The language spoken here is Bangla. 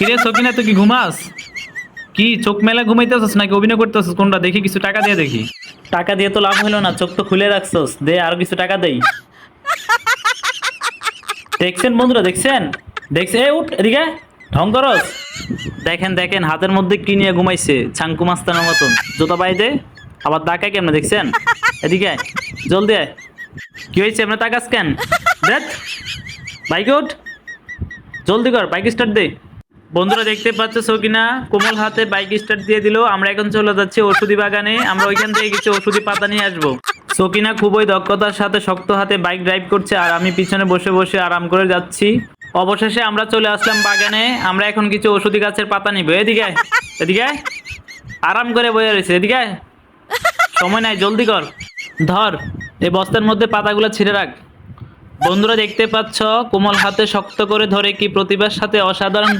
কিরে সকিনা, তুই কি ঘুমাস? কি চোখ মেলা ঘুমাইতেছস নাকি অভিনয় করতেছস? কোনটা দেখি, কিছু টাকা দিয়ে দেখি। টাকা দিয়ে তো লাভ হলো না, চোখ তো খুলে রাখছস, দে আরো কিছু টাকা দেই। দেখছেন বন্ধুরা, দেখছেন? দেখছে, এ উঠ এদিকে, ঢং করস। দেখেন দেখেন হাতের মধ্যে কি নিয়ে ঘুমাইছে, ছাঙ্কু মাস্তানের মতন। জুতা পাই দে, আবার তাকায় কেমনে, দেখছেন? এদিকে আয়, জলদি আয়। কি হয়েছে, এমনি তাকাস কেন? দেখ, বাইকে উঠ, জলদি কর, বাইক স্টার্ট দে। বন্ধুরা দেখতে পাচ্ছ সকিনা কোমল হাতে বাইক স্টার্ট দিয়ে দিল। আমরা এখন চলে যাচ্ছি ওষুধি বাগানে, আমরা ওইখান থেকে কিছু ওষুধি পাতা নিয়ে আসবো। সকিনা খুবই দক্ষতার সাথে শক্ত হাতে বাইক ড্রাইভ করছে, আর আমি পিছনে বসে বসে আরাম করে যাচ্ছি। অবশেষে আমরা চলে আসলাম বাগানে। আমরা এখন কিছু ওষুধি গাছের পাতা নিব। এদিকে আয়, এদিকে আয়। আরাম করে বয়ে রয়েছে, এদিকে আয়। সময় নাই, জলদি কর। ধর, এই বস্তার মধ্যে পাতাগুলো ছিঁড়ে রাখ। বন্ধুরা দেখতে পাচ্ছ কোমল হাতে শক্ত করে ধরে কি প্রতিভার সাথে অসাধারণ